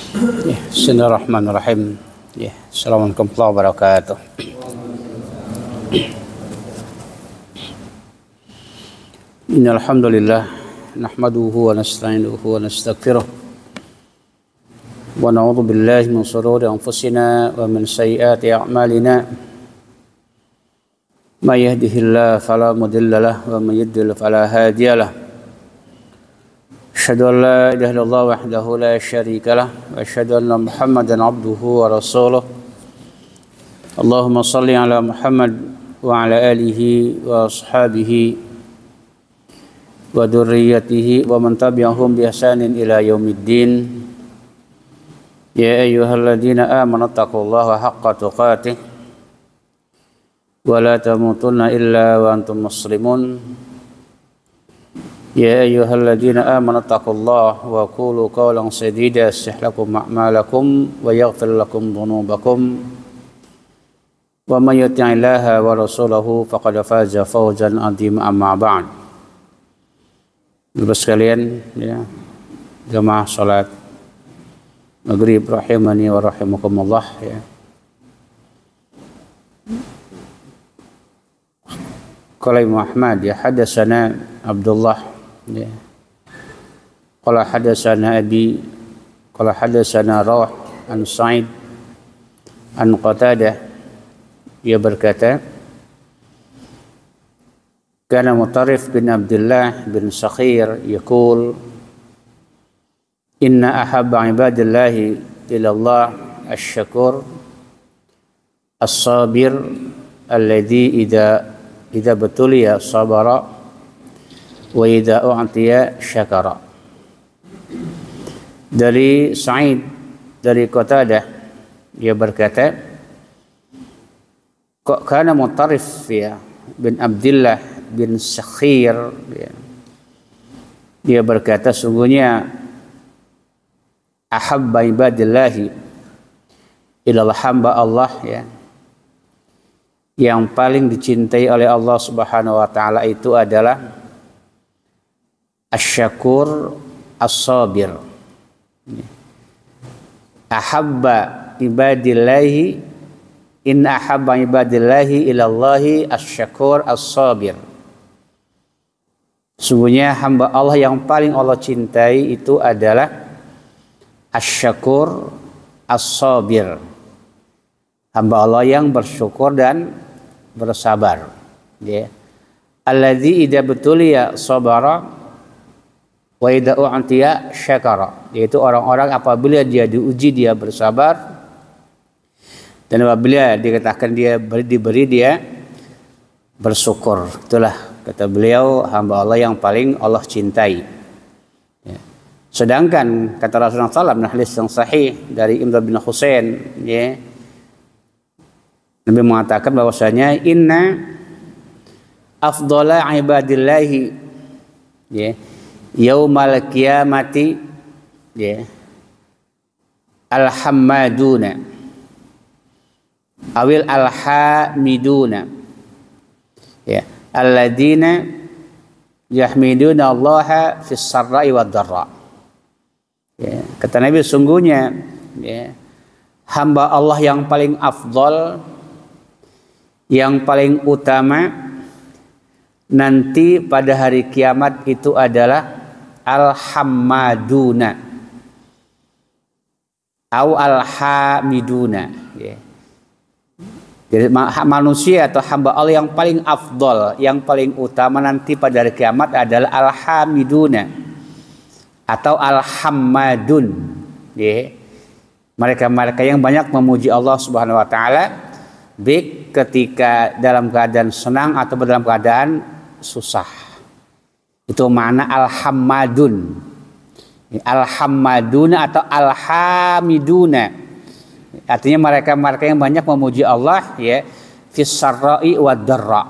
Bismillahirrahmanirrahim. Assalamualaikum warahmatullahi wabarakatuh. Innal hamdalillah nahmaduhu wa nasta'inuhu wa nastaghfiruh wa na'udzu billahi min shururi anfusina wa min sayyiati a'malina. May yahdihillahu fala mudilla lahu wa may yudlil fala hadiya lahu. Asyhadu an la ilaha illallah wahdahu la syarika lah wa asyhadu anna Muhammadan abduhu wa rasuluh. Allahumma shalli ala Muhammad wa ala alihi wa ashabihi wa dzurriyyatihi wa man tabi'ahum bi ihsanin ila yaumiddin. Ya ayyuhalladzina amanu taqullaha haqqa tuqatih wa la tamutunna illa wa antum muslimun. Ya ayyuhalladzina amanu taqullaha wa qulu qawlan sadida yuslih lakum a'malakum wa yaghfir lakum dhunubakum wa may yuti'illaha wa rasulahu faqad faza fawzan 'azima amma ba'd. Bapak sekalian, ya, jamaah salat maghrib rahimani wa rahimakumullah, ya. Qala Imam Ahmad, ya, hadatsana Abdullah, ya. Qala hadatsana Abi, qala hadatsana Rawh an Sa'id an Qatadah, ia berkata, kana Mutarrif bin Abdullah bin Sakhir yaqul inna ahabba ibadillahi ila Allah asy-syakur as-sabir alladhi idza batuliya sabara wa idza u'tiya syakara. Dari Sa'id dari Qatadah, ia berkata, kok kana Mutarrif, ya, bin Abdullah bin Sakhir, ya, dia berkata, sungguhnya ahabba ibadillahi ilal hamba Allah, ya, yang paling dicintai oleh Allah Subhanahu wa taala itu adalah asy-syakur as-sabir. Ahabba ibadillahi, in ahabba ibadillahi ilallahi asy-syakur as-sabir. Sungguhnya hamba Allah yang paling Allah cintai itu adalah asy-syakur as-sabir, hamba Allah yang bersyukur dan bersabar, ya. Alladzi idza butuliya sabara wa idza u'tiya syakara, yaitu orang-orang apabila dia diuji dia bersabar, dan apabila dikatakan dia diberi dia bersyukur. Itulah kata beliau hamba Allah yang paling Allah cintai, ya. Sedangkan kata Rasulullah SAW, hadis yang sahih dari Imran bin Husain, ya, Nabi mengatakan bahwasanya inna afdhala ibadillahi, ya, yaumal qiyamati, ya, alhammaduna awil alhamiduna, ya, alladzina yahmiduna Allaha fis sarra'i wad dharra. Ya, kata Nabi, sungguhnya, ya, hamba Allah yang paling afdal, yang paling utama nanti pada hari kiamat itu adalah al-hammaduna au al-hamiduna, ya. Jadi manusia atau hamba Allah yang paling afdal, yang paling utama nanti pada hari kiamat adalah al-hamiduna atau al-hammadun, ya. Mereka-mereka yang banyak memuji Allah Subhanahu wa taala, baik ketika dalam keadaan senang atau dalam keadaan susah. Itu makna al-hammadun. Al-hammaduna atau al-hamiduna. Artinya mereka-mereka yang banyak memuji Allah, ya, fis sarra'i wad dharra,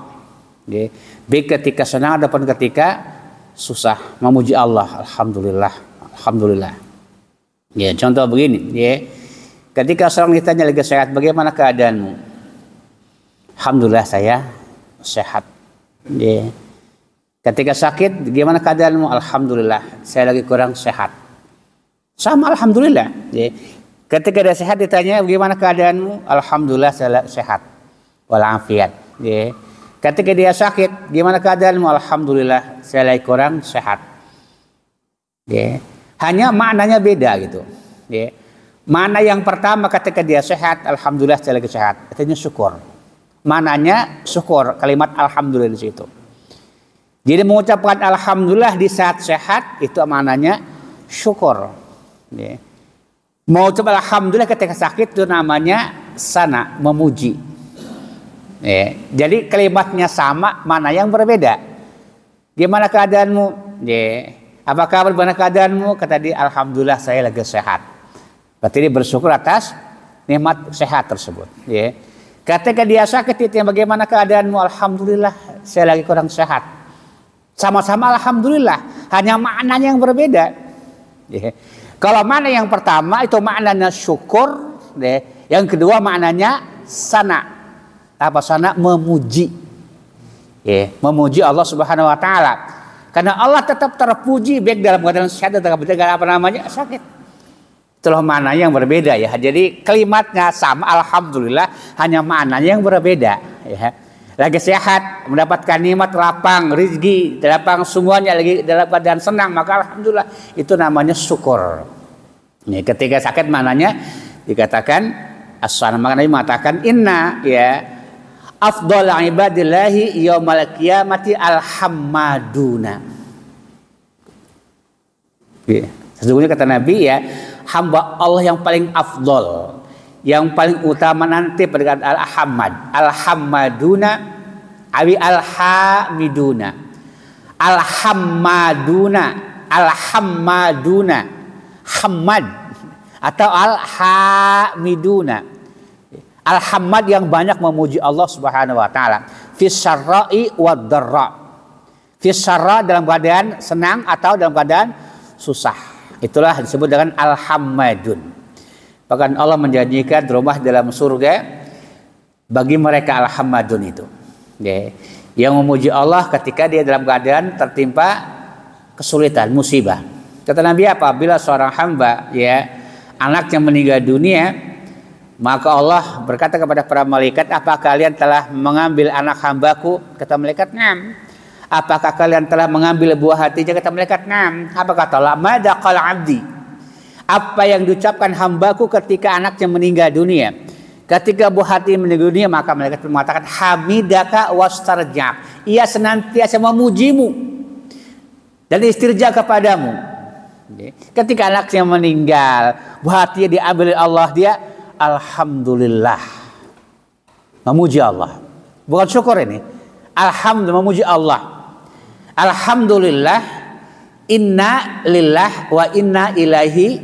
ya, baik ketika senang ataupun ketika susah memuji Allah. Alhamdulillah, alhamdulillah. Ya, contoh begini, ya. Ketika seorang ditanya lagi sehat, bagaimana keadaanmu? Alhamdulillah saya sehat. Ya. Ketika sakit, gimana keadaanmu? Alhamdulillah saya lagi kurang sehat. Sama alhamdulillah. Ya. Ketika dia sehat ditanya bagaimana keadaanmu? Alhamdulillah saya sehat walafiat. Ya. Ketika dia sakit, gimana keadaanmu? Alhamdulillah saya lagi kurang sehat. Ya. Hanya maknanya beda gitu. Ya. Mana yang pertama ketika dia sehat, alhamdulillah saya lagi sehat. Artinya syukur. Mananya syukur, kalimat alhamdulillah di situ. Jadi mengucapkan alhamdulillah di saat sehat itu maknanya syukur. Ya. Mau coba alhamdulillah ketika sakit itu namanya sana, memuji. Ya. Jadi kalimatnya sama, mana yang berbeda. Gimana keadaanmu? Ya. Apa kabar, bagaimana keadaanmu? Kata dia, alhamdulillah saya lagi sehat. Berarti dia bersyukur atas nikmat sehat tersebut. Ya. Ketika dia sakit itu bagaimana keadaanmu? Alhamdulillah saya lagi kurang sehat. Sama-sama alhamdulillah, hanya maknanya yang berbeda. Ya. Kalau makna yang pertama itu maknanya syukur, ya. Yang kedua maknanya sana. Apa sana? Memuji. Ya. Memuji Allah Subhanahu wa taala. Karena Allah tetap terpuji baik dalam keadaan sehat atau keadaan apa namanya? Sakit. Itulah makna yang berbeda ya. Jadi kalimatnya sama alhamdulillah, hanya maknanya yang berbeda ya. Lagi sehat, mendapatkan nikmat, lapang, rezeki, lapang semuanya, lagi dalam keadaan senang, maka alhamdulillah itu namanya syukur. Nih, ketika sakit maknanya dikatakan as-sana, maknanya mengatakan inna ya afdal ibadillahi yaumal qiyamati alhammaduna. Ya. Sesungguhnya kata Nabi ya, hamba Allah yang paling afdol, yang paling utama nanti pada al-hamad, al-hammaduna, awi al-hamiduna, al-hammaduna, al-hammaduna, hamad atau al-hamiduna. Al-hamad yang banyak memuji Allah Subhanahu wa taala, fis syarra'i wad dharra. Fis syarra dalam keadaan senang atau dalam keadaan susah. Itulah disebut dengan al-hammadun. Bahkan Allah menjanjikan rumah dalam surga bagi mereka al-hammadun itu. Ya. Yang memuji Allah ketika dia dalam keadaan tertimpa kesulitan, musibah. Kata Nabi apabila seorang hamba ya anaknya meninggal dunia, maka Allah berkata kepada para malaikat, apakah kalian telah mengambil anak hambaku? Kata malaikat, "Na'am." Apakah kalian telah mengambil buah hatinya? Kata malaikat, "Na'am." Apa kata Allah? "Madza qala 'abdi." Apa yang diucapkan hambaku ketika anaknya meninggal dunia? Ketika buah hati meninggal dunia, maka malaikat mengatakan, "Hamidaka wastarja." Ia senantiasa memujimu dan istirja kepadamu. Ketika anaknya meninggal, buah hatinya diambil oleh Allah, dia alhamdulillah memuji Allah. Bukan syukur ini. Alhamdulillah memuji Allah. Alhamdulillah, inna lillah wa inna ilaihi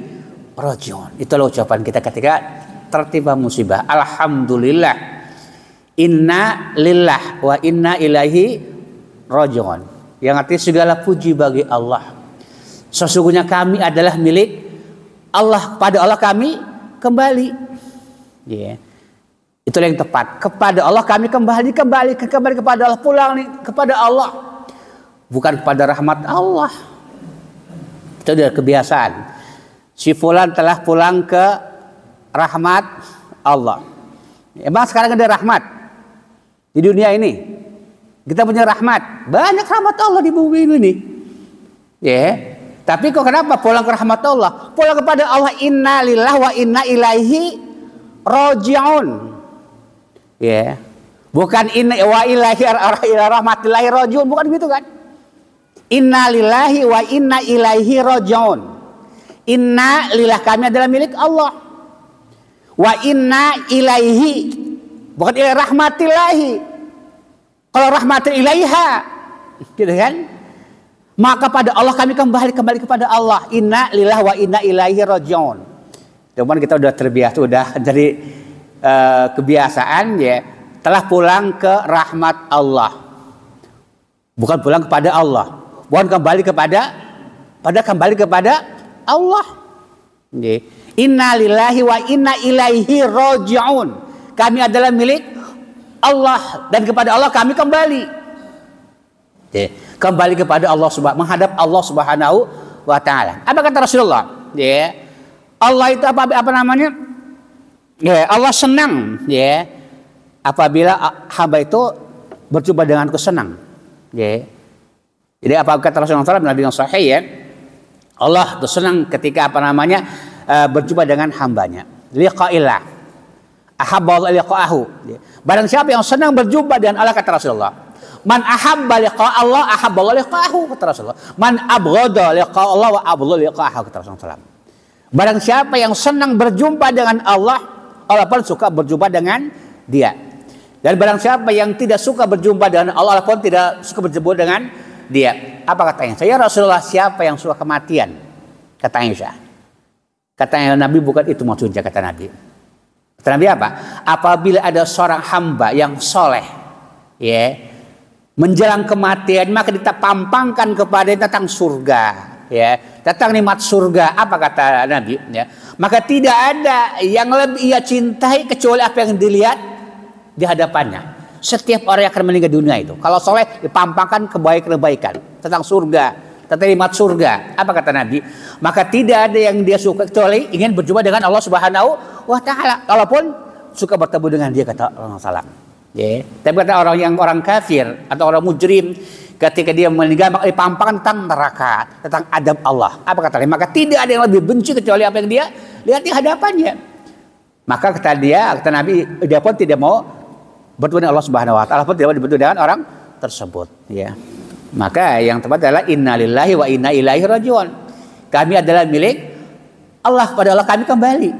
rajiun. Itulah ucapan kita ketika tertimpa musibah. Alhamdulillah, inna lillah wa inna ilaihi rajiun. Yang artinya segala puji bagi Allah. Sesungguhnya kami adalah milik Allah, pada Allah kami kembali. Yeah. Itulah yang tepat. Kepada Allah kami kembali kepada Allah, pulang nih kepada Allah. Bukan kepada rahmat Allah. Itu sudah kebiasaan. Si fulan telah pulang ke rahmat Allah. Emang sekarang ada rahmat di dunia ini? Kita punya rahmat. Banyak rahmat Allah di bumi ini. Ya. Tapi kok kenapa pulang ke rahmat Allah? Pulang kepada Allah, inna lillah wa inna ilaihi rajiun. Ya. Bukan inna wa ilahi rahmatillahi rajiun, bukan gitu kan? Inna lillahi wa inna ilaihi rajiun. Inna lillah, kami adalah milik Allah. Wa inna ilaihi, bukan ilaihi rahmatillahi. Kalau rahmatil ilaiha, gitu kan? Maka pada Allah kami kembali kepada Allah. Inna lillah wa inna ilaihi rajiun. Cuman kita udah terbiasa, udah dari kebiasaan ya, telah pulang ke rahmat Allah. Bukan pulang kepada Allah. Bukan kembali kepada Allah. Inna lillahi wa inna ilaihi rajiun. Kami adalah milik Allah dan kepada Allah kami kembali. Kembali kepada Allah, menghadap Allah Subhanahu wa taala. Apa kata Rasulullah? Allah itu apa namanya? Ya, Allah senang ya apabila hamba itu berjumpa denganku senang. Ya. Jadi apa kata Rasulullah SAW Nabi yang sahih ya, Allah itu senang ketika apa namanya berjumpa dengan hambanya. Liqa'illah. Ahabba Allah liqa'ahu. Ya. Barang siapa yang senang berjumpa dengan Allah, kata Rasulullah. Man ahabba liqa' Allah ahabba Allah liqa'ahu, kata Rasulullah. Man abghada liqa' Allah wa abghada liqa'ahu, kata Rasulullah SAW. Barang siapa yang senang berjumpa dengan Allah, Allah pun suka berjumpa dengan dia. Dan barang siapa yang tidak suka berjumpa dengan Allah, Allah pun tidak suka berjumpa dengan dia. Apa katanya? Saya Rasulullah, siapa yang suka kematian? Kata Aisyah. Katanya Nabi, bukan itu maksudnya, kata Nabi. Kata Nabi apa? Apabila ada seorang hamba yang soleh, ya, menjelang kematian, maka kita pampangkan kepada tentang surga, ya, tentang nikmat surga. Apa kata Nabi? Ya, maka tidak ada yang lebih ia cintai kecuali apa yang dilihat di hadapannya. Setiap orang yang akan meninggal dunia itu, kalau soleh, dipampangkan kebaikan-kebaikan tentang surga, tentang nikmat surga. Apa kata Nabi? Maka tidak ada yang dia suka kecuali ingin berjumpa dengan Allah Subhanahu wa Ta'ala. Kalaupun suka bertemu dengan dia, kata Rasulullah SAW. Ya. Tapi kata orang kafir atau orang mujrim, ketika dia meninggal maka dipampangkan tentang neraka, tentang adab Allah. Apa kata dia? Maka tidak ada yang lebih benci kecuali apa yang dia lihat di hadapannya. Maka kata Nabi, dia pun tidak mau bertemu dengan Allah Subhanahu wa Ta'ala, pun tidak mau bertemu dengan orang tersebut. Ya. Maka yang tepat adalah innalillahi wa inna ilaihi rajiun. Kami adalah milik Allah, pada Allah kami kembali.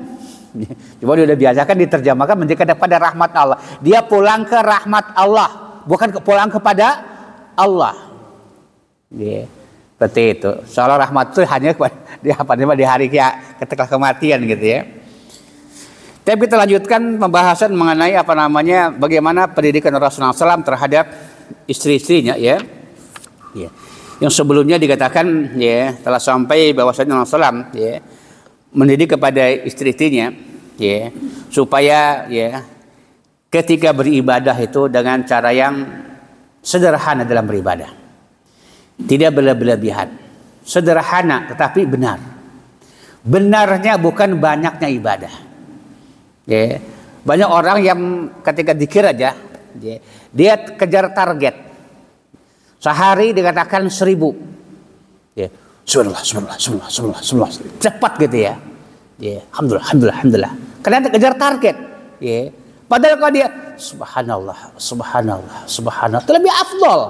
Cuma dia sudah biasakan diterjemahkan menjadi kepada rahmat Allah. Dia pulang ke rahmat Allah, bukan pulang kepada Allah. Ya, seperti itu. Soal rahmat itu hanya di hari ketika kematian gitu ya. Tapi kita lanjutkan pembahasan mengenai apa namanya, bagaimana pendidikan Rasulullah SAW terhadap istri-istrinya ya. Ya. Yang sebelumnya dikatakan ya telah sampai bahwasanya Rasulullah SAW ya mendidik kepada istri-istrinya ya supaya ya ketika beribadah itu dengan cara yang sederhana dalam beribadah, tidak berlebihan, sederhana tetapi benar. Benarnya bukan banyaknya ibadah. Ya. Banyak orang yang ketika zikir aja ya, dia kejar target. Sehari dikatakan 1000. Ya. Subhanallah. Cepat gitu ya. Ya, alhamdulillah. Karena kejar target. Ya. Padahal kalau dia subhanallah, itu lebih afdol.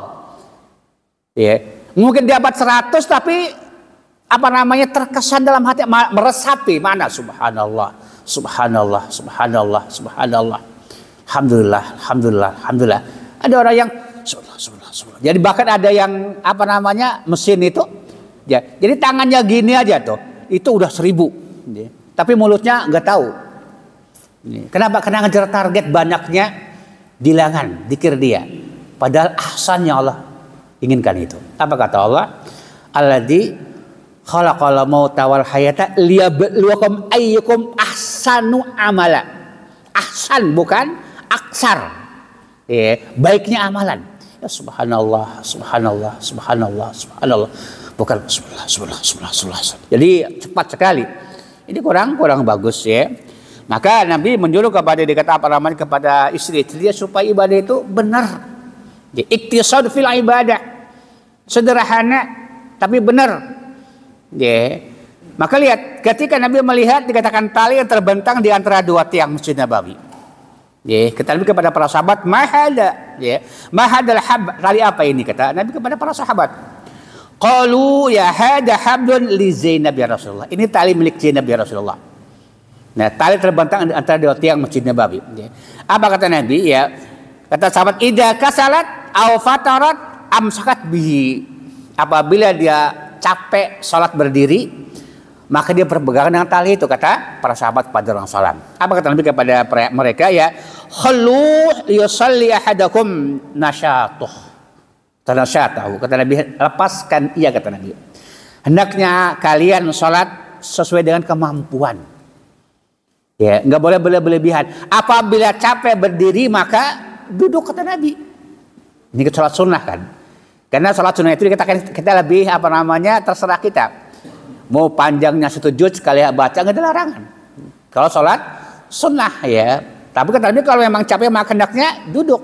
Ya. Mungkin dia dapat 100 tapi apa namanya terkesan dalam hati, meresapi mana subhanallah. Alhamdulillah. Ada orang yang subhanallah. Jadi bahkan ada yang apa namanya mesin itu ya, jadi tangannya gini aja tuh, itu udah 1000 ya. Tapi mulutnya nggak tahu. Kenapa? Karena ngejar target banyaknya bilangan zikir dia. Padahal ahsannya Allah inginkan itu. Apa kata Allah? Alladzi khalaqal mauta wal hayata liyabluwakum ayyukum ahsanu amala. Ahsan bukan aksar. Ya, baiknya amalan. Ya, subhanallah. Bukan subhanallah. Jadi cepat sekali. Ini kurang bagus ya. Maka Nabi menyuruh kepada kepada istri-istri supaya ibadah itu benar. Ya, iktisad fil ibadah. Sederhana tapi benar. Ya. Maka lihat ketika Nabi melihat dikatakan tali yang terbentang di antara dua tiang Masjid Nabawi. Ya, kata Nabi kepada para sahabat, mahada, ya, mahadal hab, tali apa ini, kata Nabi kepada para sahabat. Qalu ya hada hablun li Zainab ya Rasulullah. Ini tali milik Zainab ya Rasulullah. Nah, tali terbentang antara dua tiang Masjid Nabawi. Ya. Apa kata Nabi? Ya, kata sahabat, idza kasalat aw fatarat amsakat bihi. Apabila dia capek salat berdiri, maka dia berpegangan dengan tali itu, kata para sahabat kepada Rasulullah. Apa kata Nabi kepada mereka? Ya, khallu yusalli ahadakum nasyatuh. Tanasyatahu. Kata Nabi, lepaskan ia, kata Nabi. Hendaknya kalian salat sesuai dengan kemampuan. Ya, enggak boleh berlebihan. Apabila capek berdiri maka duduk, kata Nabi. Ini salat sunnah kan? Karena salat sunnah itu kita lebih apa namanya terserah kita. Mau panjangnya 1 juz sekali baca nggak ada larangan. Kalau sholat sunnah ya. Tapi kata Nabi kalau memang capek maka hendaknya duduk.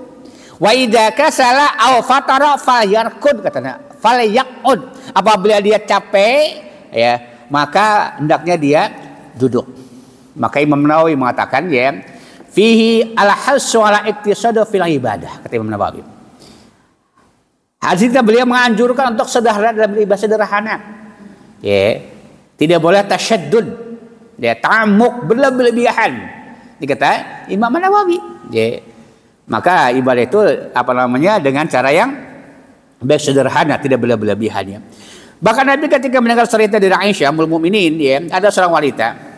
Wa idza kasala aw fatara falyarkud katanya. Falyaqud. Apabila dia capek ya, maka hendaknya dia duduk. Maka Imam Nawawi mengatakan ya, fihi al-hasu ala iktisadu fil ibadah, kata Imam Nawawi. Hadisnya beliau menganjurkan untuk sederhana dalam beribadah sederhana. Ya. Tidak boleh tasyaddud, ya, ta'ammuk berlebihan. Ini kata Imam Nawawi. Ya. Maka ibadah itu dengan cara yang baik sederhana, tidak berlebihan. Ya. Bahkan Nabi ketika mendengar cerita dari Aisyah Ummul Mukminin, ya, ada seorang wanita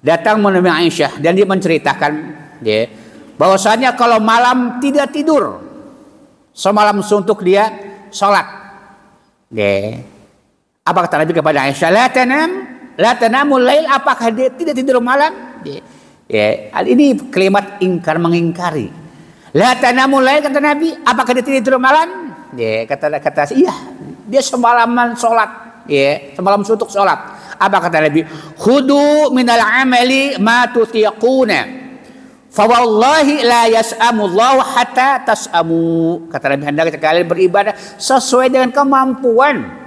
datang menemui Aisyah dan dia menceritakan, ya, bahwasanya kalau malam tidak tidur, semalam suntuk dia sholat. Ya. Apa kata Nabi kepada Aisyah? La tanamul lail, apakah dia tidak tidur malam? Ya, ini kalimat ingkar, mengingkari. La tanamul lail, kata Nabi, apakah dia tidak tidur malam? Ya, kata iya, dia semalaman sholat, ya, semalam suntuk sholat. Apa kata Nabi? Khudu minal amali ma tutiquna. Fa wallahi la yas'amullahu hatta tas'amu. Kata Nabi, hendaknya kalian beribadah sesuai dengan kemampuan.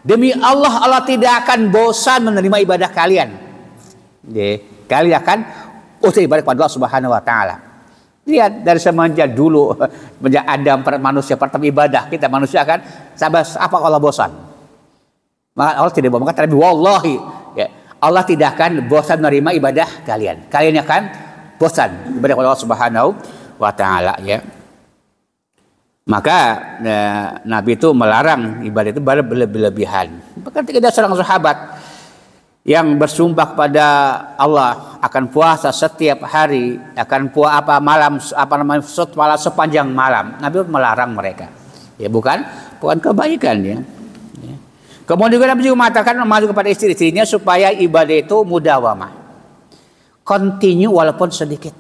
Demi Allah, Allah tidak akan bosan menerima ibadah kalian. Kalian akan ibadah kepada Allah Subhanahu wa taala. Lihat dari semenjak dulu, sejak Adam manusia pertama ibadah, kita manusia akan sabar apa kalau bosan. Maka Allah tidak bosan, kata Nabi, wallahi ya, Allah tidak akan bosan menerima ibadah kalian. Kalian akan bosan ibadah kepada Allah Subhanahu wa taala, ya. Maka Nabi itu melarang ibadah itu berlebihan. Bahkan ada seorang sahabat yang bersumpah kepada Allah akan puasa setiap hari, akan malam sepanjang malam. Nabi melarang mereka. Ya bukan kebaikan ya. Kemudian juga Nabi juga mengatakan kepada istri-istrinya supaya ibadah itu mudawamah. Continue walaupun sedikit.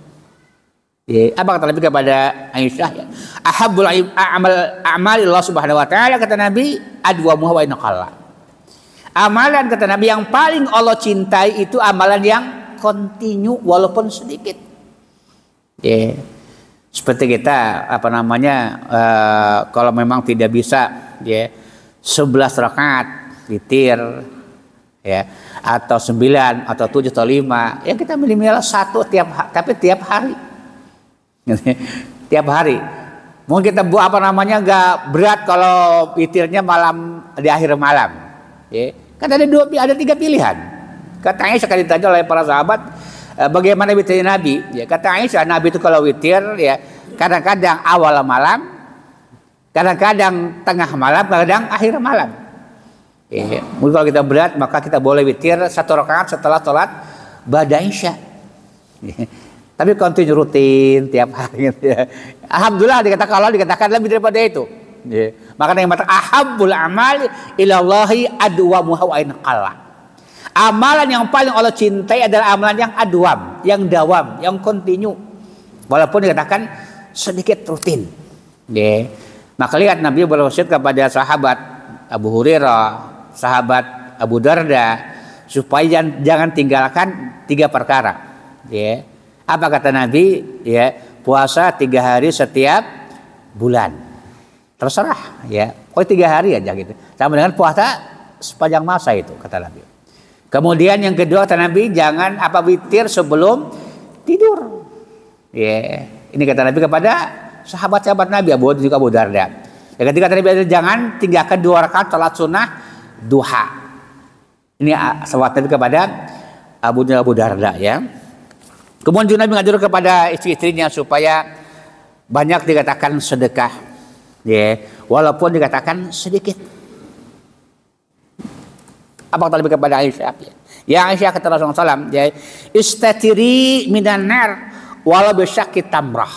Ya, apa kata Nabi kepada Aisyah? Ya. Ahabbul a'mali Allah Subhanahu wa taala, kata Nabi, adwamuha wa in qalla. Amalan, kata Nabi, yang paling Allah cintai itu amalan yang continue walaupun sedikit. Ya. Seperti kita kalau memang tidak bisa ya 11 rakaat witir ya, atau 9 atau 7 atau 5, ya kita minimal 1 tiap hari. Tiap hari. Mungkin kita nggak berat kalau witirnya malam di akhir malam. Ya. Kan ada 3 pilihan. Kata Aisyah sekali ditanya oleh para sahabat, bagaimana witir Nabi? Ya, kata Aisyah, Nabi itu kalau witir ya kadang-kadang awal malam, kadang-kadang tengah malam, kadang akhir malam. Ya. Mungkin kalau kita berat maka kita boleh witir 1 rakaat setelah sholat ba'da Isya. Ya. Tapi continue rutin tiap hari gitu ya. Alhamdulillah dikatakan lebih daripada itu. Ya. Makanya yang mengatakan ahabbul amali ilallahi adwamuha wa in qalla. Amalan yang paling Allah cintai adalah amalan yang adwam, yang dawam, yang continue. Walaupun dikatakan sedikit rutin. Ya. Maka lihat Nabi berwasiat kepada sahabat Abu Hurairah, sahabat Abu Darda, supaya jangan tinggalkan 3 perkara. Ya. Apa kata Nabi? Ya, puasa 3 hari setiap bulan. Terserah, ya. Pokoknya 3 hari aja gitu. Sama dengan puasa sepanjang masa itu, kata Nabi. Kemudian yang kedua kata Nabi, jangan witir sebelum tidur. Ya, ini kata Nabi kepada sahabat-sahabat Nabi, Abu Darda. Yang ketiga kata Nabi, jangan tinggalkan 2 rakaat salat sunnah duha. Ini sahabat Nabi kepada Abu Darda, ya. Kemudian Nabi mengajar kepada istri-istrinya supaya banyak dikatakan sedekah, ya, walaupun dikatakan sedikit. Apa kata Nabi kepada Aisyah? Ya Aisyah, kata Rasulullah SAW, ya, istatiri minan nar walau bisyakki tamrah.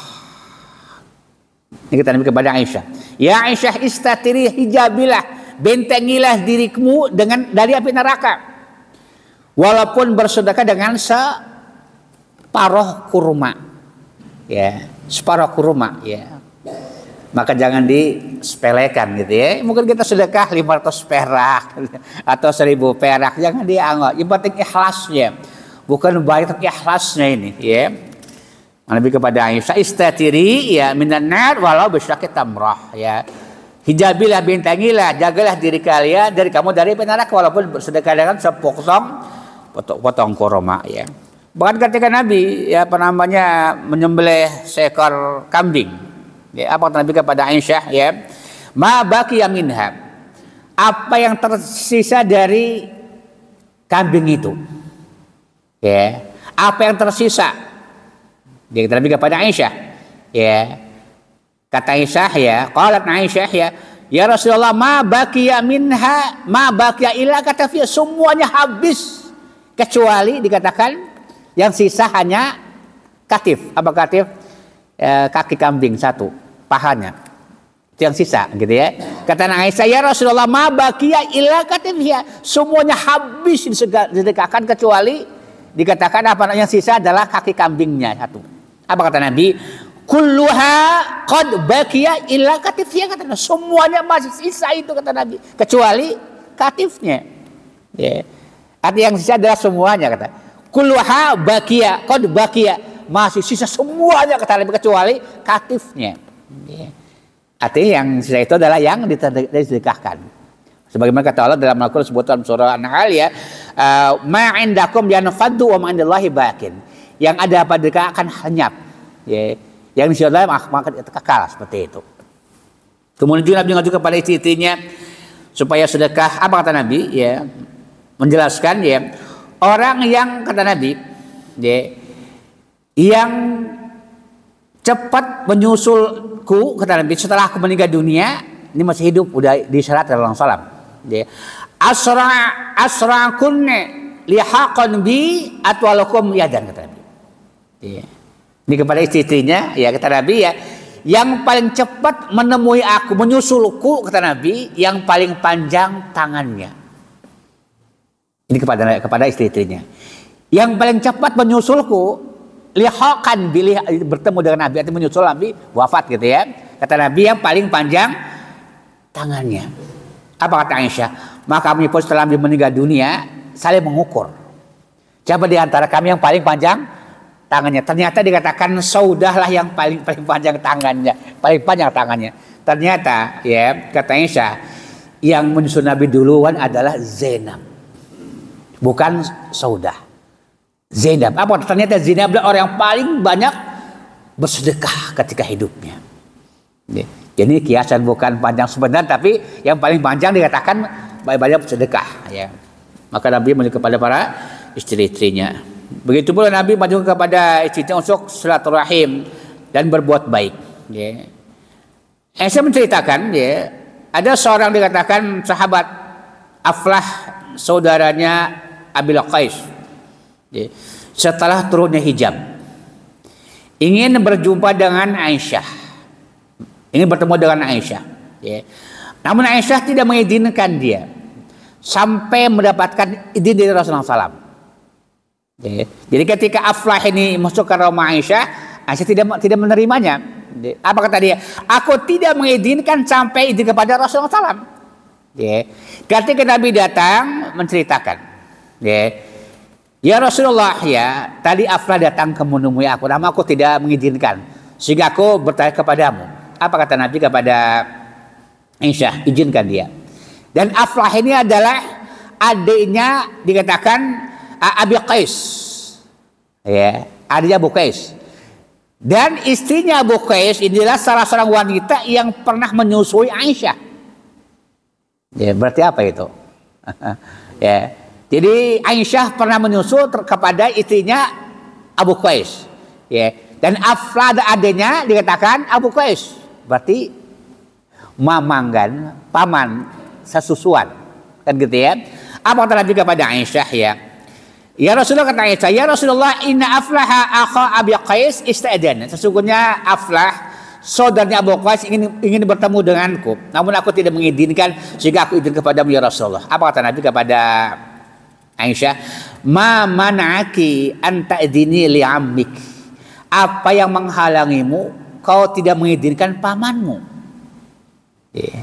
Ini kata Nabi kepada Aisyah. Ya Aisyah, istatiri, hijabilah, bentengilah dirimu dari api neraka, walaupun bersedekah dengan separuh kurma, ya, separuh kurma, ya. Maka jangan disepelekan gitu ya. Mungkin kita sedekah 500 perak atau 1000 perak, jangan dianggap. Yang penting ikhlasnya. Bukan baik tapi ikhlasnya ini ya. Nabi kepada Aisyah, istatiri ya minan nar walau bisyaqi tamrah ya. Hijabilah, bintangilah, jagalah diri kalian dari neraka walaupun sedekah dengan sepotong korma ya. Bahkan ketika Nabi ya menyembelih seekor kambing. Ya, apa kata Nabi kepada Aisyah ya? Ma baqiya minha. Apa yang tersisa dari kambing itu? Ya, apa yang tersisa? Dia kata Nabi kepada Aisyah, ya. Kata Aisyah ya, qalat Aisyah ya Rasulullah ma baqiya minha ma baqiya illa kata fiya, semuanya habis kecuali dikatakan yang sisa hanya katif. Apa katif? Kaki kambing satu, pahanya. Itu yang sisa gitu ya. Kata Aisyah, ya Rasulullah ma baqiya illa kata fiya, semuanya habis disedekahkan kecuali dikatakan apa yang sisa adalah kaki kambingnya satu. Apa kata Nabi? Kulluha qad baqiya illa katifnya, kata Nabi. Semuanya masih sisa itu kata Nabi kecuali katifnya. Ya. Arti yang sisa adalah semuanya kata. Kulluha baqiya qad baqiya, masih sisa semuanya kata Nabi kecuali katifnya. Ya. Artinya yang sisa itu adalah yang disedekahkan. Sebagaimana kata Allah dalam Al-Qur'an sebutan surah An-Nahl ya, ma indakum yanfaddu wa ma indallahi baqin. Yang ada pada mereka akan lenyap. Ya. Yang di sisi lain maka kekal seperti itu. Kemudian juga Nabi mengajukan kepada istri-istrinya supaya sedekah. Apa kata Nabi? Ya, menjelaskan ya, orang yang kata Nabi, ya, yang cepat menyusulku kata Nabi setelah aku meninggal dunia, ini masih hidup, udah disyarat dalam salam. Ya, asra kunne lihaqan bi atwalakum yadan kata Nabi. Ya. Ini kepada istri-istrinya ya kata Nabi ya, yang paling cepat menemui aku, menyusulku kata Nabi, yang paling panjang tangannya. Ini kepada istri-istrinya. Yang paling cepat menyusulku, lihaqan bilih, bertemu dengan Nabi atau menyusul Nabi wafat gitu ya. Kata Nabi yang paling panjang tangannya. Apa kata Aisyah? Maka kami pun setelah Nabi meninggal dunia saling mengukur. Siapa di antara kami yang paling panjang tangannya? Ternyata dikatakan Saudah lah yang paling panjang tangannya, paling panjang tangannya. Ternyata ya kata Aisyah, yang menyusul Nabi duluan adalah Zainab, bukan Saudah. Zainab. Apa? Ternyata Zainab adalah orang yang paling banyak bersedekah ketika hidupnya. Ya. Jadi kiasan bukan panjang sebenarnya, tapi yang paling panjang dikatakan banyak bersedekah. Ya. Maka Nabi menyuruh kepada para istri-istrinya. Begitu pula Nabi maju kepada istrinya untuk silaturahim dan berbuat baik. Ya. Aisyah menceritakan, ya, ada seorang dikatakan sahabat Aflah, saudaranya Abil Qais. Ya. Setelah turunnya hijab, ingin berjumpa dengan Aisyah, ingin bertemu dengan Aisyah. Ya. Namun Aisyah tidak mengizinkan dia sampai mendapatkan izin dari Rasulullah SAW. Jadi ketika Aflah ini masuk ke rumah Aisyah, Aisyah tidak menerimanya. Apa kata dia? Aku tidak mengizinkan sampai izin kepada Rasulullah SAW. Ketika Nabi datang menceritakan, ya Rasulullah ya, tadi Aflah datang menemui aku, namun aku tidak mengizinkan, sehingga aku bertanya kepadamu. Apa kata Nabi kepada Aisyah? Izinkan dia. Dan Aflah ini adalah adiknya dikatakan Abi Qais, ya, adiknya Abu Qais, dan istrinya Abu Qais inilah salah seorang wanita yang pernah menyusui Aisyah. Ya, berarti apa itu? Ya, jadi Aisyah pernah menyusul kepada istrinya Abu Qais, ya, dan Aflah adiknya dikatakan Abu Qais, berarti mamang kan, paman sesusuan, kan gitu ya. Apa kata Nabi kepada Aisyah ya? Ya Rasulullah, kata Aisyah, ya Rasulullah, inna Aflaha akha Abi Qais ista'dan. Sesungguhnya Aflah, saudaranya Abu Qais ingin bertemu denganku, namun aku tidak mengizinkan, sehingga aku izin kepadamu ya Rasulullah. Apa kata Nabi kepada Aisyah? Ma mana'aki an ta'dini li ammik. Apa yang menghalangimu kau tidak mengizinkan pamanmu? Ya.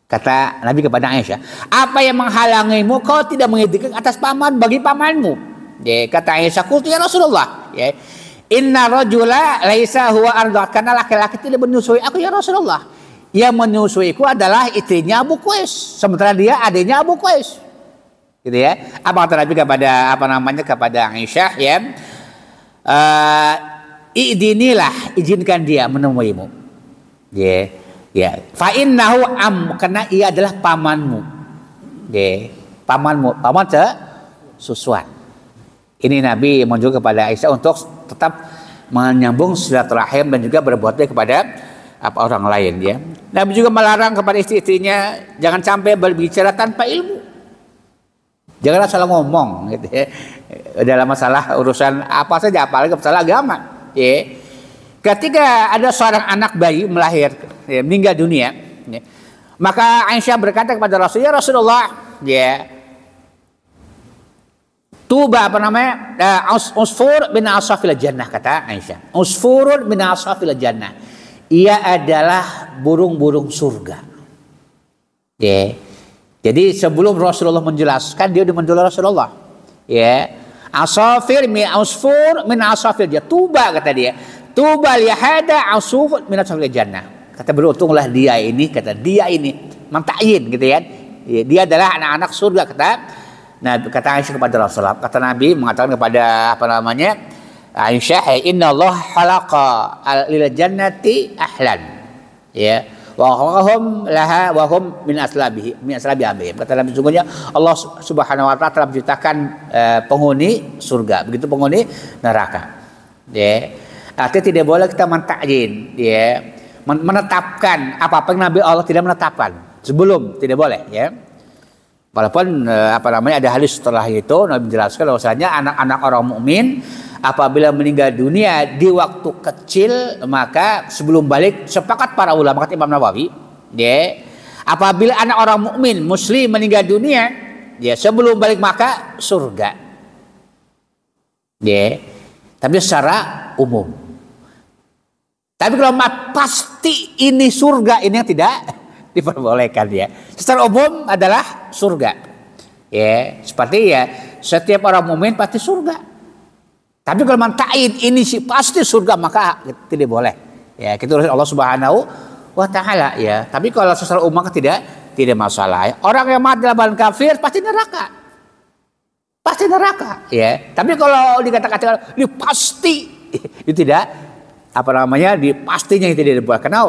Kata Nabi kepada Aisyah, apa yang menghalangimu kau tidak mengizinkan atas paman bagi pamanmu? Ya, kata Aisyah, qultu ya Rasulullah, ya, inna rajula laisa huwa arda, karena laki-laki tidak menyusui aku ya Rasulullah. Yang menyusuiku adalah istrinya Abu Qais, sementara dia adiknya Abu Qais. Gitu ya. Apa kata Nabi kepada kepada Aisyah, ya? Idinilah, izinkan dia menemuimu. Ya. Ya, fa innahu karena ia adalah pamanmu. Ya, pamanmu, paman susuan. Ini Nabi menunjuk kepada Aisyah untuk tetap menyambung silaturahim dan juga berbuat baik kepada orang lain, ya. Nabi juga melarang kepada istri-istrinya jangan sampai berbicara tanpa ilmu. Janganlah salah ngomong, gitu ya. Dalam masalah urusan apa saja, apalagi masalah agama, ya. Ketika ada seorang anak bayi ya, meninggal dunia, ya, maka Aisyah berkata kepada Rasulullah, ya, tuba usfur bin asafil jannah, kata Aisyah. Usfurun bin asafil jannah. Ia adalah burung-burung surga. Ya. Jadi sebelum Rasulullah menjelaskan, dia sudah menjelaskan Rasulullah. Ya. Asafir min usfur min asafil jannah. Tuba, kata dia. Tuba lihada asufut min asafil jannah. Kata beruntunglah dia ini, mantain, gitu ya. Dia adalah anak-anak surga, kata Aisyah kepada Rasulullah. Kata Nabi mengatakan kepada Aisyah, inna Allah khalaqa lil jannati ahlan, ya, wa hum laha wa hum min aslabi abihim. Kata Nabi, sesungguhnya Allah Subhanahu wa taala telah menciptakan penghuni surga, begitu penghuni neraka. Ya. Artinya tidak boleh kita mentakyin, ya, menetapkan apa-apa yang Nabi Allah tidak menetapkan sebelum, tidak boleh, ya. Walaupun ada hadis setelah itu Nabi menjelaskan bahwasanya anak-anak orang mukmin apabila meninggal dunia di waktu kecil, maka sebelum balik, sepakat para ulama, kata Imam Nawawi, ya, apabila anak orang mukmin muslim meninggal dunia, ya, sebelum balik maka surga, ya, tapi secara umum. Tapi kalau pasti ini surga, ini yang tidak diperbolehkan, ya. Secara umum adalah surga, ya, seperti, ya, setiap orang mukmin pasti surga. Tapi kalau mantain ini sih pasti surga, maka tidak boleh, ya, kita urus Allah Subhanahu wa taala, ya. Tapi kalau secara umum tidak masalah, ya. Orang yang mati dalam kafir pasti neraka, ya. Tapi kalau dikatakan ini pasti, itu tidak di pastinya itu tidak dibuat, karena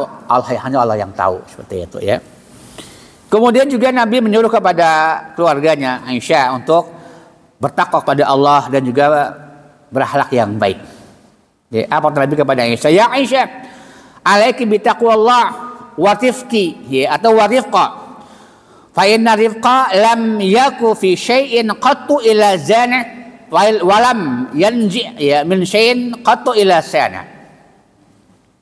hanya Allah yang tahu, seperti itu, ya. Kemudian juga Nabi menyuruh kepada keluarganya Aisyah untuk bertakwa kepada Allah dan juga berakhlak yang baik. Ya, apa Nabi kepada Aisyah? Ya Aisyah, alaiki bitaqwallah wa rifqi, ya, atau wa rifqa. Fa inna rifqa lam yaku fi syai'in qattu ila zana wa lam yanji, ya, min syai'in qattu ila sana.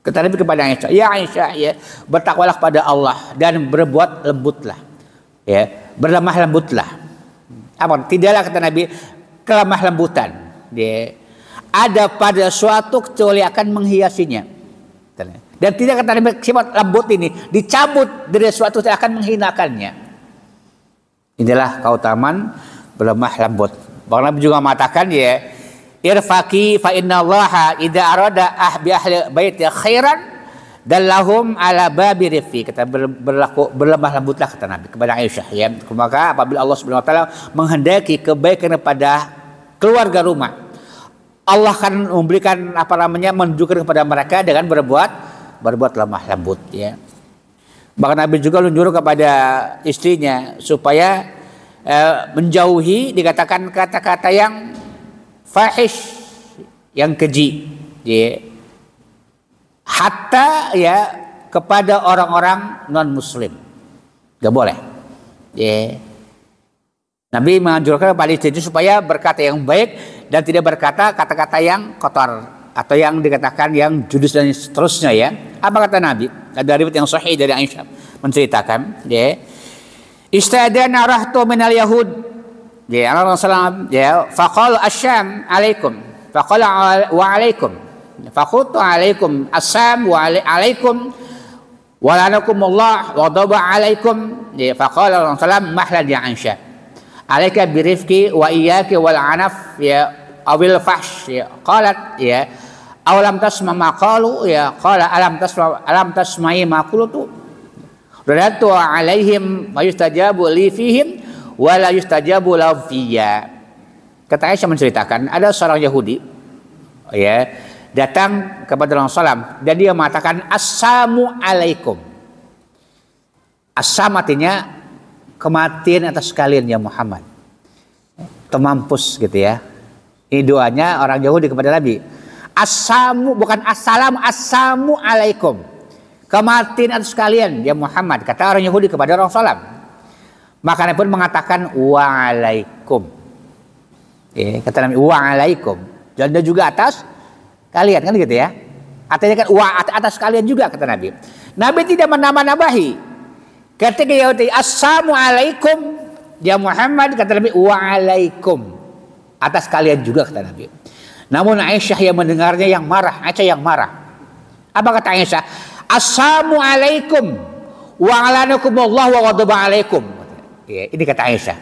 Kata Nabi kepada Aisyah, ya Aisyah, ya, bertakwalah kepada Allah dan berbuat lembutlah, ya, berlemah lembutlah. Apa? Tidaklah, kata Nabi, kelemah lembutan, ya, ada pada suatu kecuali akan menghiasinya. Dan tidak, kata Nabi, sifat lembut ini dicabut dari suatu yang akan menghinakannya. Inilah keutamaan berlemah lembut. Bahkan Nabi juga mengatakan, ya, irfaqi fa inna Allaha idza arada bi ahli baiti khairan dallahum ala babi rifi. Kata berlemah lembutlah, kata Nabi kepada Aisyah, ya. Maka apabila Allah Subhanahu wa taala menghendaki kebaikan kepada keluarga rumah, Allah akan memberikan menunjukkan kepada mereka dengan berbuat lemah lembut, ya. Bahkan Nabi juga menyuruh kepada istrinya supaya menjauhi dikatakan kata-kata yang fahish, yang keji, ya, hatta, ya, kepada orang-orang non muslim gak boleh, ya. Nabi menganjurkan kepada istri supaya berkata yang baik dan tidak berkata kata-kata yang kotor atau yang dikatakan yang judes dan seterusnya, ya. Apa kata Nabi? Ada riwayat yang sahih dari Aisyah menceritakan, ya, istadana rahtu minal yahud, ya, Allah SAW, ya, faqala asyam alaikum, faqala wa alaikum, faqultu alaikum asyam wa alaikum walanakumullah wa ghadaba alaikum. Faqala Rasulullah sallallahu mahlan ya Aisyah, alaika birifqi wa iyyaki wal anaf ya awil fahsh ya. Qalat ya awalam tasma ma qalu ya. Qala alam tasma'i ma qultu. Radatu alaihim wa yustajabu li fihim wa la yustajabu lahu fiyya. Kata Aisyah menceritakan ada seorang Yahudi ya datang kepada Rasulullah SAW dan dia mengatakan assalamu alaikum. Assam artinya kematian atas kalian ya Muhammad. Itu mampus gitu ya. Ini doanya orang Yahudi kepada Nabi. Assamu bukan assalamu, assamu alaikum. Kematian atas kalian ya Muhammad, kata orang Yahudi kepada Rasulullah SAW. Maka Nabi pun mengatakan waalaikum. Ya, kata Nabi waalaikum. Dan juga atas kalian kan gitu ya. Artinya kan atas kalian juga kata Nabi. Nabi tidak menambah-nambahi. Ketika Yahudi assalamu alaikum ya Muhammad, kata Nabi waalaikum. Atas kalian juga kata Nabi. Namun Aisyah yang mendengarnya yang marah, Aisyah yang marah. Apa kata Aisyah? Assalamu alaikum wa alanakumullah wa ghadaba alaikum. Ya, ini kata Aisyah.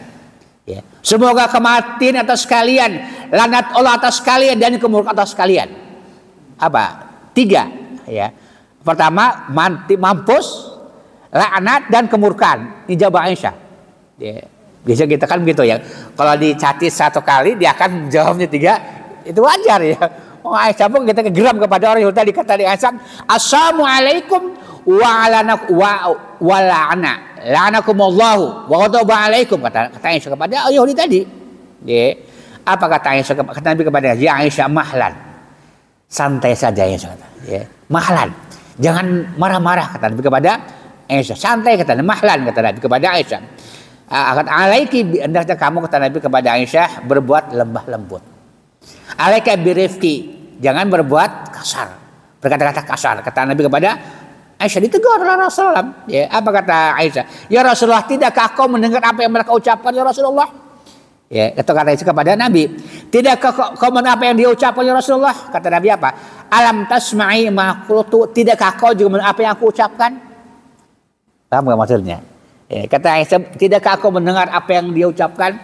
Ya. Semoga kematian atas kalian, laknat Allah atas kalian dan kemurkaan atas kalian. Apa? 3 ya. Pertama mampus, laknat dan kemurkaan. Ini jawab Aisyah. Ya. Biasa kita kan begitu ya. Kalau dicaci 1 kali dia akan jawabnya 3. Itu wajar ya. Oh, Aisyah pun kita geram kepada orang Yahudi kata di Aisyah, assalamualaikum wa la'ana la'anakumullahu wa ghadaba alaikum, kata Aisyah kepada Yahudi tadi. Ya. Apa kata Aisyah kata Nabi kepada ya Aisyah mahlan. Santai saja ya kata. Ya. Mahlan. Jangan marah-marah kata Nabi kepada Aisyah. Santai kata Nabi, mahlan kata Nabi kepada Aisyah. Akan alaiki hendaknya kamu kata Nabi kepada Aisyah berbuat lembah lembut. Alaika birifqi, jangan berbuat kasar, berkata-kata kasar, kata Nabi kepada Aisyah. Ditegur oleh Rasulullah. Ya, apa kata Aisyah? Ya Rasulullah, tidakkah kau mendengar apa yang mereka ucapkan ya Rasulullah? Ya, kata Aisyah kepada Nabi, tidakkah kau mendengar apa yang dia ucapkan ya Rasulullah? Kata Nabi apa? Alam tasma'i ma qultu, tidakkah kau juga mendengar apa yang aku ucapkan? Paham enggak maksudnya? Ya, kata Aisyah, tidakkah kau mendengar apa yang dia ucapkan?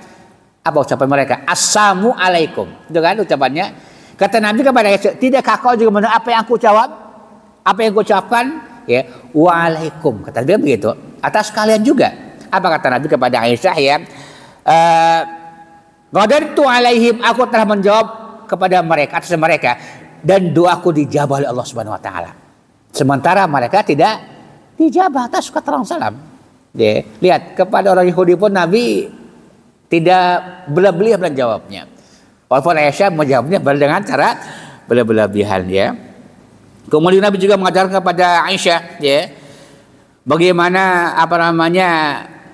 Apa ucapan mereka? Assalamu alaikum. Itu kan ucapannya. Kata Nabi kepada Aisyah, tidakkah kau juga mendengar apa yang aku jawab? Apa yang aku ucapkan? Ya, waalaikum. Kata Nabi begitu. Atas kalian juga. Apa kata Nabi kepada Aisyah ya? Qadartu alaihim, aku telah menjawab kepada mereka, atas mereka, dan doaku dijabah oleh Allah Subhanahu wa taala. Sementara mereka tidak dijabah atas kata Rasulullah. Ya, lihat kepada orang Yahudi pun Nabi tidak berlebihan menjawabnya. Walaupun Aisyah menjawabnya dengan cara berlebihan ya. Kemudian Nabi juga mengajarkan kepada Aisyah ya bagaimana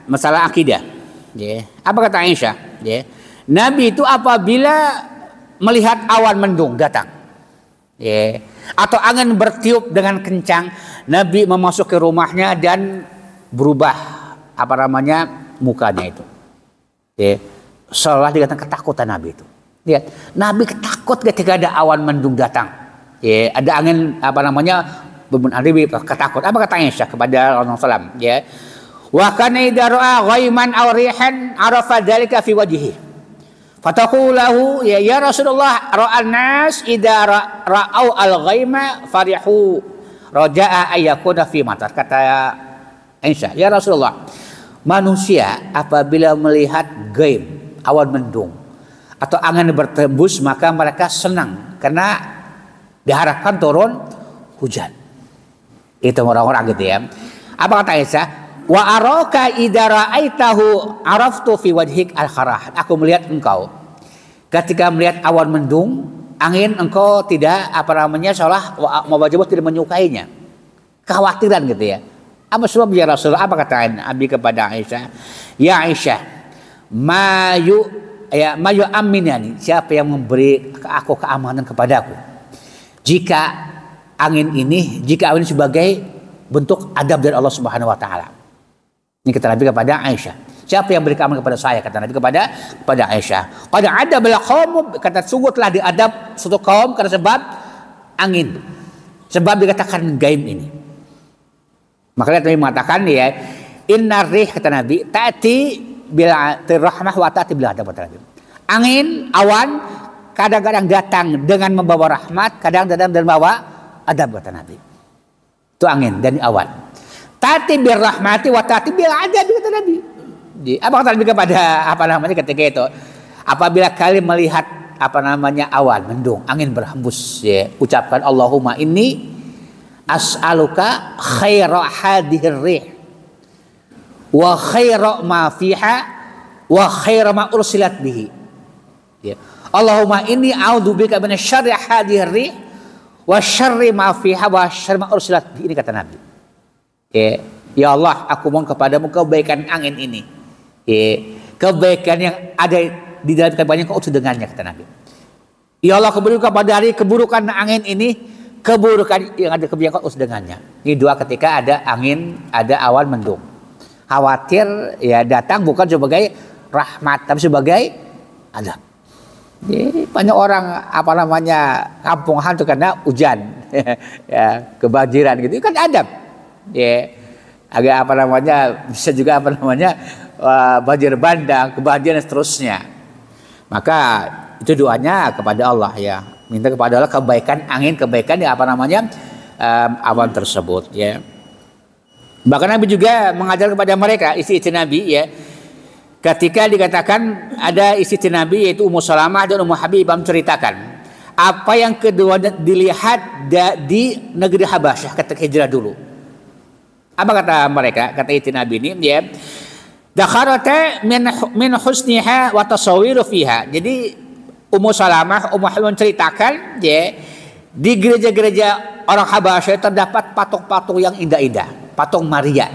masalah akidah. Ya. Apa kata Aisyah? Ya. Nabi itu apabila melihat awan mendung datang, ya, atau angin bertiup dengan kencang, Nabi memasuki rumahnya dan berubah mukanya itu. Ya, seolah dikatakan ketakutan Nabi itu. Lihat, Nabi takut ketika ada awan mendung datang. Ya, ada angin Nabi ketakut. Apa kata Aisyah kepada Rasulullah? Ya, wa kana idza ra'a ghaiman aw rihan arafa dzalika fi wajhihi. Fataqulahu ya Rasulullah ra'an nas idza ra'au al-ghaima farihu raja'a ayyakuna fi matar. Kata Aisyah, ya Rasulullah, manusia apabila melihat gaib, awan mendung atau angin bertembus, maka mereka senang karena diharapkan turun hujan. Itu orang-orang gitu ya. Apa kata Aisyah? Wa araka idza ra'aitahu araftu fi wajhik al-kharah. Aku melihat engkau ketika melihat awan mendung, angin, engkau tidak seolah wajahmu tidak menyukainya. Kekhawatiran gitu ya. Apa sebab ya Rasulullah? Apa kata Nabi kepada Aisyah? Ya Aisyah, mayu aminani, siapa yang memberi aku keamanan kepadaku? Jika angin ini sebagai bentuk adab dari Allah Subhanahu wa taala. Ini kata Nabi kepada Aisyah. Siapa yang beri keamanan kepada saya? Kata Nabi kepada Aisyah. Qad adabal qaum, kata sungguh telah diadab suatu kaum karena sebab angin. Sebab dikatakan gaib ini. Maka Nabi mengatakan ya, innar rih kata Nabi, ta'ti bil rahmah wa ta'ti bil adab kata Nabi. Angin, awan kadang-kadang datang dengan membawa rahmat, kadang-kadang dengan membawa adab kata Nabi. Itu angin dan awan. Ta'ti bil rahmati wa ta'ti bil adab kata Nabi. Apa kata Nabi kepada ketika itu? Apabila kalian melihat awan mendung, angin berhembus, ya, ucapkan Allahumma inni as'aluka khaira hadhir rih wa khaira ma fiha wa khaira ma ursilat bihi. Ya. Allahumma inni a'udzubika min syarri hadhir rih wa syarri ma fiha wa syarri ma ursilat bihi. Ini kata Nabi. Ya Allah, aku mohon kepadamu kebaikan angin ini. Kebaikan yang ada di dalam kebaikan kau utus dengannya kata Nabi. Ya Allah, keburukan pada hari keburukan angin ini, keburukan yang ada kebaikan kau utus dengannya. Ini doa ketika ada angin, ada awan mendung. Khawatir ya datang bukan sebagai rahmat tapi sebagai adab. Jadi banyak orang kampung hantu karena hujan, ya, kebanjiran gitu kan adab. Ya, agak bisa juga banjir bandang, kebanjiran dan seterusnya. Maka itu doanya kepada Allah ya, minta kepada Allah kebaikan angin, kebaikan ya awan tersebut ya. Bahkan Nabi juga mengajar kepada mereka istri-istri Nabi ya, ketika dikatakan ada istri Nabi yaitu Ummu Salamah dan Ummu Habibah menceritakan apa yang kedua dilihat di negeri Habasyah ketika hijrah dulu. Apa kata mereka? Kata istri Nabi ini ya, dakharata min husniha wa tasawiru fiha. Jadi Ummu Salamah, Ummu Habibah menceritakan ya, di gereja-gereja orang Habasyah terdapat patung-patung yang indah-indah, patung Maria.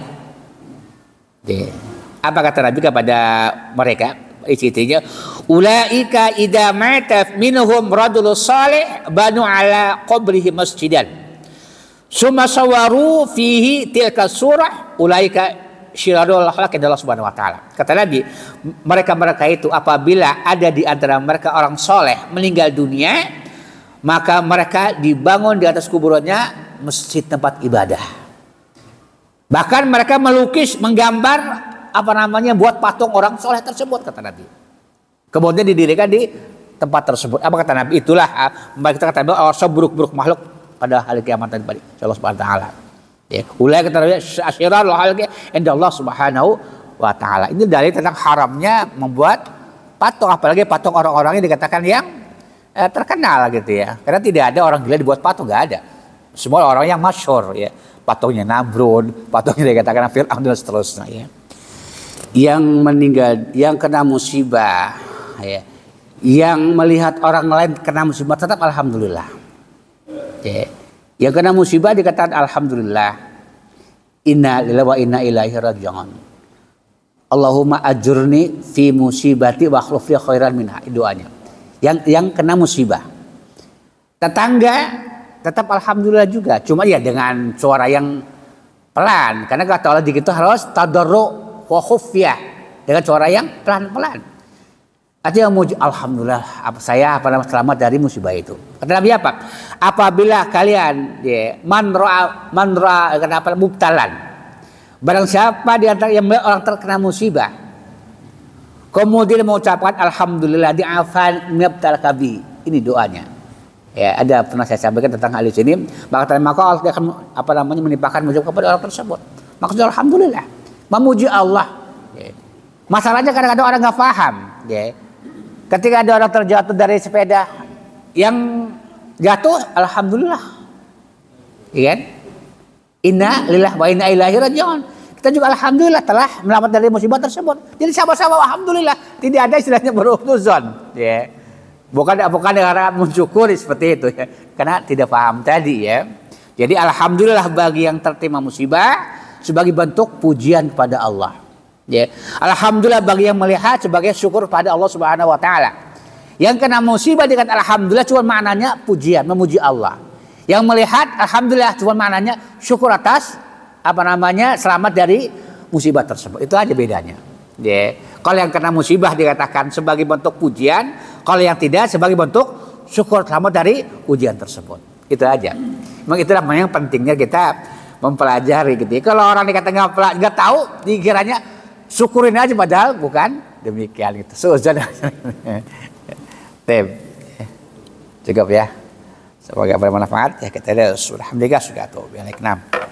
Ya. Apa kata Nabi kepada mereka istrinya? Ulaika idza mata minhum rajulus salih banu ala qabrihi masjidan. Summa sawaru fihi tilka surah ulaika syirarul akhlaq Allah Subhanahu wa taala. Kata Nabi, mereka-mereka itu apabila ada di antara mereka orang soleh meninggal dunia, maka mereka dibangun di atas kuburannya masjid tempat ibadah. Bahkan mereka melukis, menggambar buat patung orang soleh tersebut kata Nabi. Kemudian didirikan di tempat tersebut. Apa kata Nabi? Itulah kita kata Allah seburuk-buruk makhluk pada hari kiamat tadi Allah Subhanahu wa taala. Ya, ulai kata Nabi asyirarul halqi inda Allah Subhanahu wa taala. Ini dalil tentang haramnya membuat patung, apalagi patung orang-orang yang dikatakan yang terkenal gitu ya. Karena tidak ada orang gila dibuat patung, enggak ada. Semua orang yang masyhur ya. Patungnya Namrud, patungnya dikatakan Fir'aun dan seterusnya ya. Yang meninggal, yang kena musibah ya, yang melihat orang lain kena musibah tetap alhamdulillah ya. Yang kena musibah dikatakan alhamdulillah, inna lillahi wa inna ilaihi raji'un, Allahumma ajurni fi musibati wa akhlif li khairan minha. Doanya yang kena musibah. Tetangga tetap alhamdulillah juga, cuma ya dengan suara yang pelan, karena kata Allah gitu harus tadarru wa khufyah, dengan suara yang pelan-pelan. Artinya muji alhamdulillah saya selamat dari musibah itu. Kata Nabi apa? Apabila kalian ya, man ra'a kenapa mubtalan, barang siapa di antara yang orang terkena musibah kemudian mengucapkan alhamdulillah di'afan mibtal kabi. Ini doanya. Ya, ada pernah saya sampaikan tentang hal ini, maka Allah akan menimpakan musibah kepada orang tersebut. Maksudnya alhamdulillah, memuji Allah. Ya. Masalahnya kadang-kadang orang nggak paham. Ya. Ketika ada orang terjatuh dari sepeda, yang jatuh alhamdulillah, ya kan? Inna lillahi wa inna ilaihi raji'un. Kita juga alhamdulillah telah melamat dari musibah tersebut. Jadi sama-sama alhamdulillah, tidak ada istilahnya berhusnuzon. Ya. Bukan karena mensyukuri seperti itu ya. Karena tidak paham tadi ya. Jadi alhamdulillah bagi yang tertimpa musibah sebagai bentuk pujian kepada Allah. Ya. Alhamdulillah bagi yang melihat sebagai syukur pada Allah Subhanahu wa taala. Yang kena musibah dengan alhamdulillah cuma maknanya pujian, memuji Allah. Yang melihat alhamdulillah cuma maknanya syukur atas selamat dari musibah tersebut. Itu aja bedanya. Ya. Kalau yang kena musibah dikatakan sebagai bentuk pujian, kalau yang tidak sebagai bentuk syukur selamat dari ujian tersebut. Itu aja. Memang itulah yang pentingnya kita mempelajari gitu. Kalau orang dikata nggak tahu, dikiranya syukurin aja padahal bukan demikian gitu. Suzon. Tem. Cukup ya. Semoga bermanfaat ya, kita lihat alhamdulillah sudah tuh. Baik, 6.